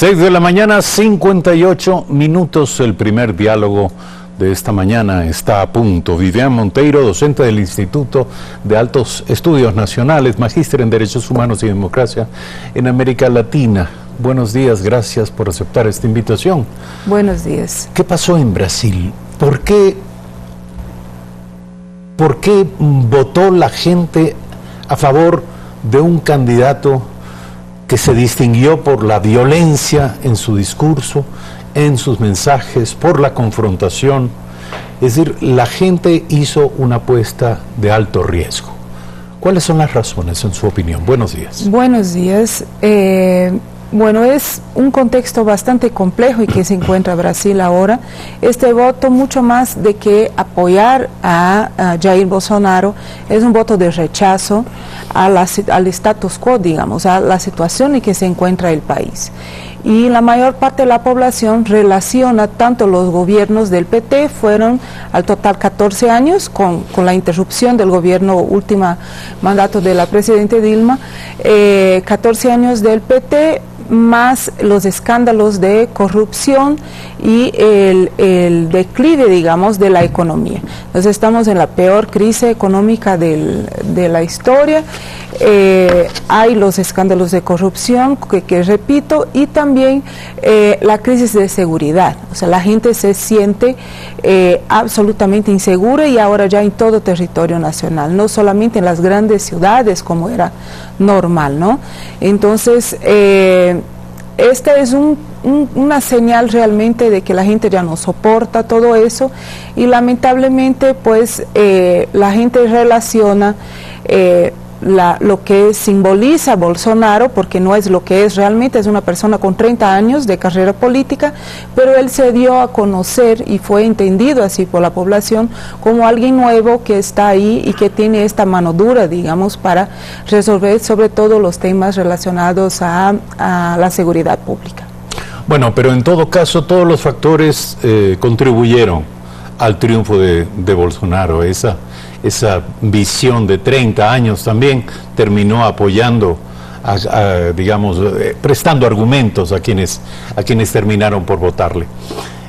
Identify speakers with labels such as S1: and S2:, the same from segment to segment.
S1: 6 de la mañana, 58 minutos. El primer diálogo de esta mañana está a punto. Vivian Monteiro, docente del Instituto de Altos Estudios Nacionales, magíster en Derechos Humanos y Democracia en América Latina. Buenos días, gracias por aceptar esta invitación.
S2: Buenos días.
S1: ¿Qué pasó en Brasil? ¿Por qué votó la gente a favor de un candidato que se distinguió por la violencia en su discurso, en sus mensajes, por la confrontación? Es decir, la gente hizo una apuesta de alto riesgo. ¿Cuáles son las razones, en su opinión? Buenos días.
S2: Buenos días. Bueno, es un contexto bastante complejo y que se encuentra Brasil ahora. Este voto, mucho más de que apoyar a Jair Bolsonaro, es un voto de rechazo al status quo, digamos, a la situación en que se encuentra el país. Y la mayor parte de la población relaciona tanto los gobiernos del PT, fueron al total 14 años, con la interrupción del gobierno, último mandato de la presidenta Dilma, 14 años del PT, más los escándalos de corrupción y el declive, digamos, de la economía. Entonces estamos en la peor crisis económica de la historia. Hay los escándalos de corrupción que repito, y también la crisis de seguridad. O sea, la gente se siente absolutamente insegura, y ahora ya en todo territorio nacional, no solamente en las grandes ciudades como era normal, ¿no? Entonces, esta es una señal realmente de que la gente ya no soporta todo eso, y lamentablemente pues la gente relaciona lo que simboliza Bolsonaro, porque no es lo que es realmente. Es una persona con 30 años de carrera política, pero él se dio a conocer y fue entendido así por la población como alguien nuevo que está ahí y que tiene esta mano dura, digamos, para resolver sobre todo los temas relacionados a la seguridad pública.
S1: Bueno, pero en todo caso todos los factores contribuyeron al triunfo de Bolsonaro. Esa visión de 30 años también terminó apoyando, digamos, prestando argumentos a quienes terminaron por votarle.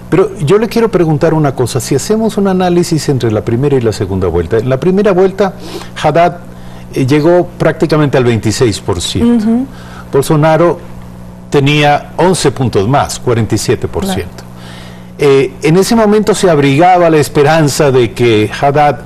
S1: Pero yo le quiero preguntar una cosa: si hacemos un análisis entre la primera y la segunda vuelta, en la primera vuelta Haddad llegó prácticamente al 26%. Bolsonaro tenía 11 puntos más, 47%. Claro. En ese momento se abrigaba la esperanza de que Haddad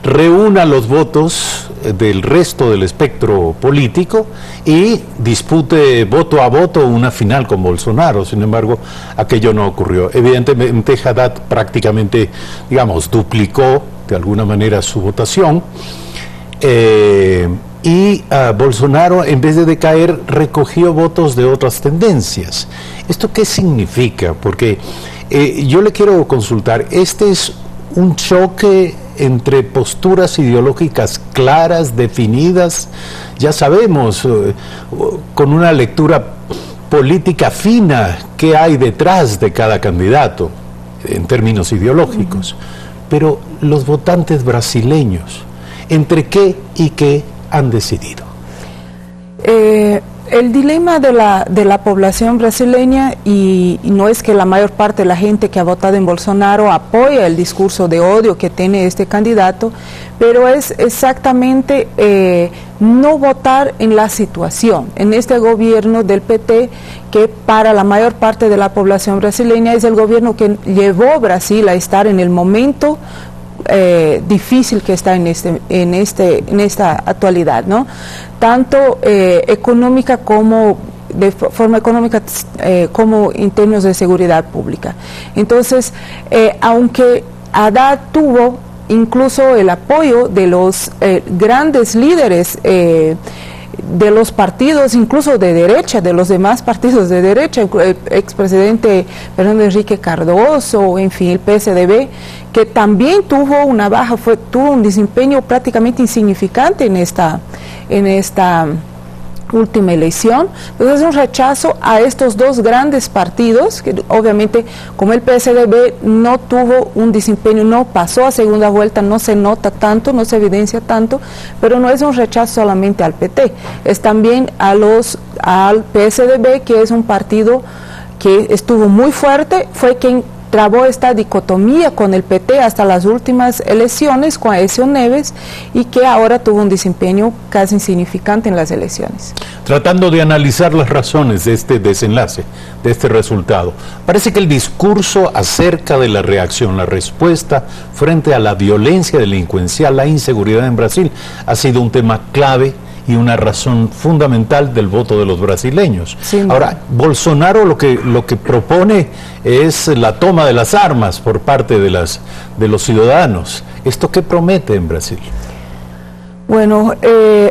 S1: reúna los votos del resto del espectro político y dispute voto a voto una final con Bolsonaro. Sin embargo, aquello no ocurrió. Evidentemente, Haddad prácticamente, digamos, duplicó de alguna manera su votación, y Bolsonaro, en vez de decaer, recogió votos de otras tendencias. ¿Esto qué significa? Porque yo le quiero consultar, ¿este es un choque entre posturas ideológicas claras, definidas? Ya sabemos, con una lectura política fina, qué hay detrás de cada candidato en términos ideológicos. Pero los votantes brasileños, ¿entre qué y qué han decidido?
S2: El dilema de la población brasileña, y no es que la mayor parte de la gente que ha votado en Bolsonaro apoya el discurso de odio que tiene este candidato, pero es exactamente no votar en la situación, en este gobierno del PT, que para la mayor parte de la población brasileña es el gobierno que llevó a Brasil a estar en el momento difícil que está en esta actualidad, ¿no? Tanto económica como de forma económica, como en términos de seguridad pública. Entonces, aunque Haddad tuvo incluso el apoyo de los grandes líderes de los partidos, incluso de derecha, de los demás partidos de derecha, el expresidente Fernando Henrique Cardoso, en fin, el PSDB, que también tuvo una baja, tuvo un desempeño prácticamente insignificante en esta última elección. Entonces es un rechazo a estos dos grandes partidos, que obviamente como el PSDB no tuvo un desempeño, no pasó a segunda vuelta, no se nota tanto, no se evidencia tanto, pero no es un rechazo solamente al PT, es también al PSDB, que es un partido que estuvo muy fuerte, fue quien trabó esta dicotomía con el PT hasta las últimas elecciones con Aécio Neves y que ahora tuvo un desempeño casi insignificante en las elecciones.
S1: Tratando de analizar las razones de este desenlace, de este resultado, parece que el discurso acerca de la reacción, la respuesta frente a la violencia delincuencial, la inseguridad en Brasil, ha sido un tema clave y una razón fundamental del voto de los brasileños. Sí, ahora, Bolsonaro lo que propone es la toma de las armas por parte de los ciudadanos. ¿Esto qué promete en Brasil?
S2: Bueno,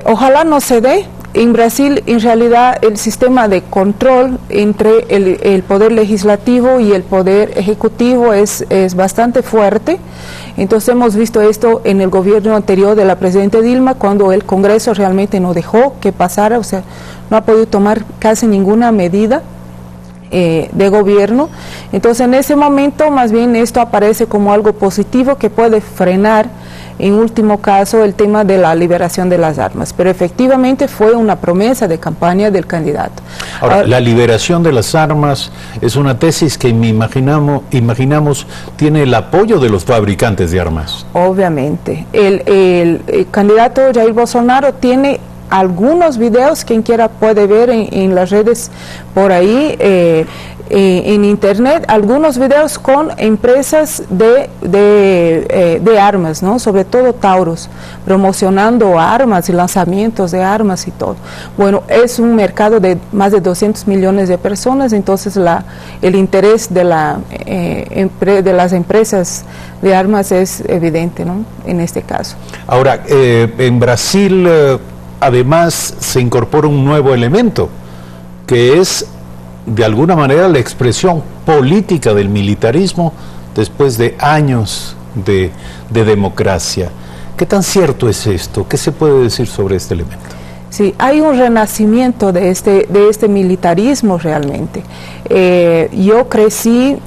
S2: ojalá no se dé. En Brasil, en realidad, el sistema de control entre el poder legislativo y el poder ejecutivo es bastante fuerte. Entonces hemos visto esto en el gobierno anterior de la presidenta Dilma, cuando el Congreso realmente no dejó que pasara, o sea, no ha podido tomar casi ninguna medida de gobierno. Entonces en ese momento más bien esto aparece como algo positivo que puede frenar en último caso el tema de la liberación de las armas, pero efectivamente fue una promesa de campaña del candidato.
S1: Ahora, la liberación de las armas es una tesis que imaginamos tiene el apoyo de los fabricantes de armas.
S2: Obviamente, el candidato Jair Bolsonaro tiene algunos videos, quien quiera puede ver en las redes por ahí, en internet, algunos videos con empresas de armas, ¿no? Sobre todo Taurus, promocionando armas y lanzamientos de armas y todo. Bueno, es un mercado de más de 200 millones de personas, entonces el interés de las empresas de armas es evidente, ¿no? En este caso.
S1: Ahora, en Brasil además se incorpora un nuevo elemento, que es de alguna manera la expresión política del militarismo después de años de democracia. ¿Qué tan cierto es esto? ¿Qué se puede decir sobre este elemento?
S2: Sí, hay un renacimiento de este militarismo realmente. Yo crecí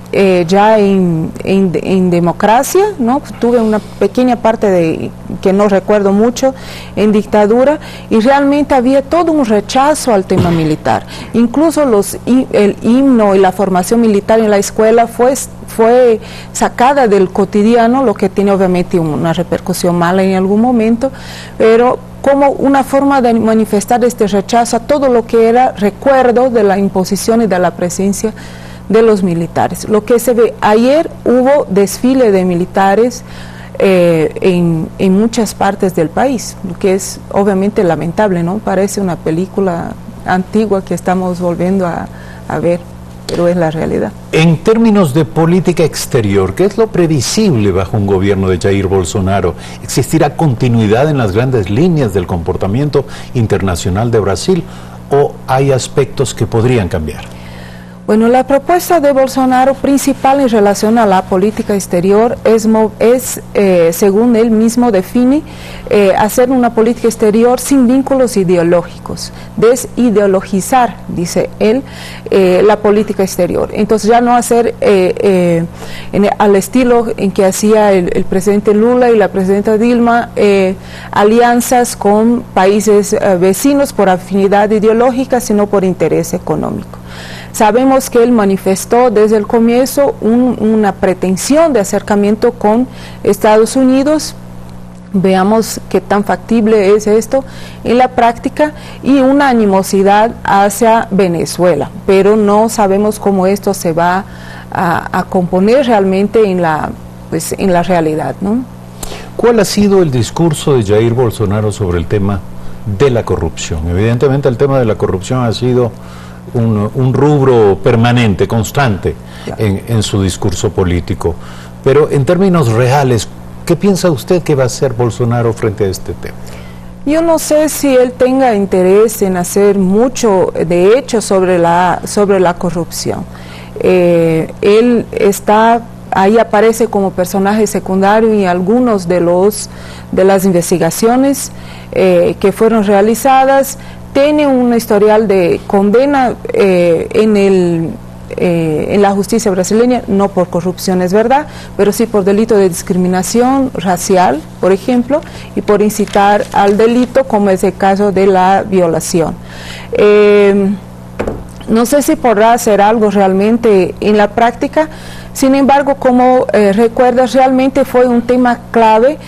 S2: ya en democracia, ¿no? Tuve una pequeña parte que no recuerdo mucho, en dictadura, y realmente había todo un rechazo al tema militar. Incluso el himno y la formación militar en la escuela fue sacada del cotidiano, lo que tiene obviamente una repercusión mala en algún momento, pero como una forma de manifestar este rechazo a todo lo que era recuerdo de la imposición y de la presencia de los militares. Lo que se ve ayer, hubo desfile de militares en muchas partes del país, lo que es obviamente lamentable, ¿no? Parece una película antigua que estamos volviendo a ver, pero es la realidad.
S1: En términos de política exterior, ¿qué es lo previsible bajo un gobierno de Jair Bolsonaro? ¿Existirá continuidad en las grandes líneas del comportamiento internacional de Brasil o hay aspectos que podrían cambiar?
S2: Bueno, la propuesta de Bolsonaro principal en relación a la política exterior es según él mismo define, hacer una política exterior sin vínculos ideológicos, desideologizar, dice él, la política exterior. Entonces ya no hacer al estilo en que hacía el presidente Lula y la presidenta Dilma, alianzas con países vecinos por afinidad ideológica, sino por interés económico. Sabemos que él manifestó desde el comienzo una pretensión de acercamiento con Estados Unidos. Veamos qué tan factible es esto en la práctica, y una animosidad hacia Venezuela, pero no sabemos cómo esto se va a componer realmente en la realidad, ¿no?
S1: ¿Cuál ha sido el discurso de Jair Bolsonaro sobre el tema de la corrupción? Evidentemente el tema de la corrupción ha sido un rubro permanente, constante en su discurso político, pero en términos reales, ¿qué piensa usted que va a hacer Bolsonaro frente a este tema?
S2: Yo no sé si él tenga interés en hacer mucho, de hecho, sobre la corrupción. Él está, ahí aparece como personaje secundario en algunos de las investigaciones que fueron realizadas. Tiene un historial de condena en la justicia brasileña, no por corrupción, es verdad, pero sí por delito de discriminación racial, por ejemplo, y por incitar al delito, como es el caso de la violación. No sé si podrá hacer algo realmente en la práctica. Sin embargo, como recuerdas, realmente fue un tema clave.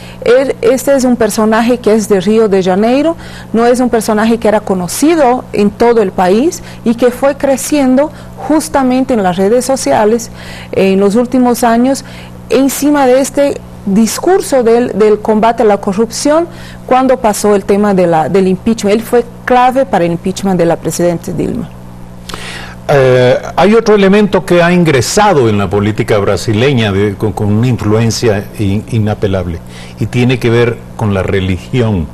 S2: Este es un personaje que es de Río de Janeiro, no es un personaje que era conocido en todo el país y que fue creciendo justamente en las redes sociales en los últimos años encima de este discurso del combate a la corrupción cuando pasó el tema del impeachment. Él fue clave para el impeachment de la presidenta Dilma.
S1: Hay otro elemento que ha ingresado en la política brasileña con una influencia inapelable y tiene que ver con la religión,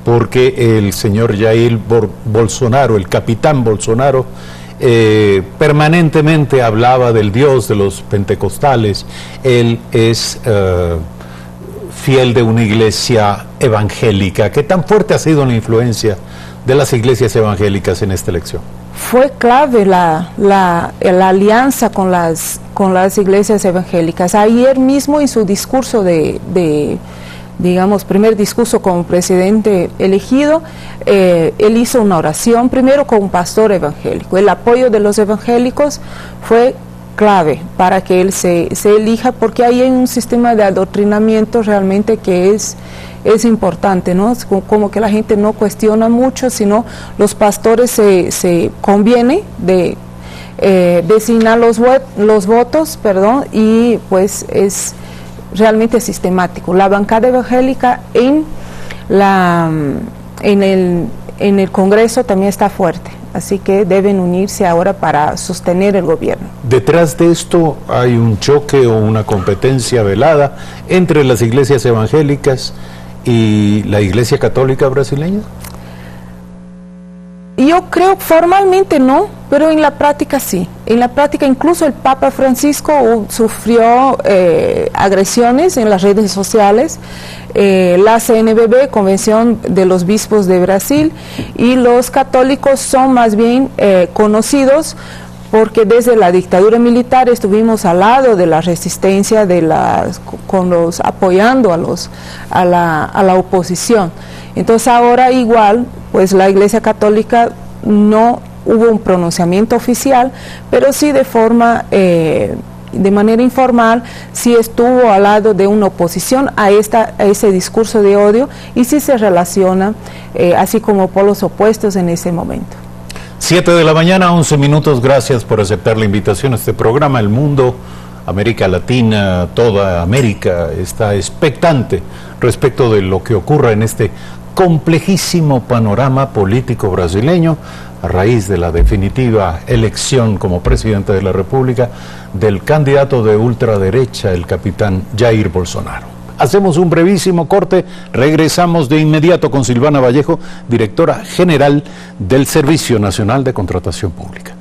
S1: porque el señor Jair Bolsonaro, el capitán Bolsonaro, permanentemente hablaba del Dios de los pentecostales. Él es fiel de una iglesia evangélica. ¿Qué tan fuerte ha sido la influencia de las iglesias evangélicas en esta elección?
S2: Fue clave la alianza con las iglesias evangélicas. Ayer mismo en su discurso digamos, primer discurso como presidente elegido, él hizo una oración primero con un pastor evangélico. El apoyo de los evangélicos fue clave para que él se elija, porque ahí hay un sistema de adoctrinamiento realmente que es importante, ¿no? Como que la gente no cuestiona mucho, sino los pastores se conviene de designar los votos, y pues es realmente sistemático. La bancada evangélica en el Congreso también está fuerte, así que deben unirse ahora para sostener el gobierno.
S1: ¿Detrás de esto hay un choque o una competencia velada entre las iglesias evangélicas y la Iglesia Católica brasileña?
S2: Yo creo formalmente no, pero en la práctica sí. En la práctica incluso el Papa Francisco sufrió agresiones en las redes sociales. La CNBB, Convención de los Bispos de Brasil, y los católicos son más bien conocidos porque desde la dictadura militar estuvimos al lado de la resistencia, apoyando a la oposición. Entonces ahora igual, pues la Iglesia Católica no hubo un pronunciamiento oficial, pero sí de manera informal, sí estuvo al lado de una oposición a ese discurso de odio, y sí se relaciona así como polos opuestos en ese momento.
S1: 7 de la mañana, 11 minutos. Gracias por aceptar la invitación a este programa. El mundo, América Latina, toda América está expectante respecto de lo que ocurra en este complejísimo panorama político brasileño a raíz de la definitiva elección como presidente de la República del candidato de ultraderecha, el capitán Jair Bolsonaro. Hacemos un brevísimo corte, regresamos de inmediato con Silvana Vallejo, directora general del Servicio Nacional de Contratación Pública.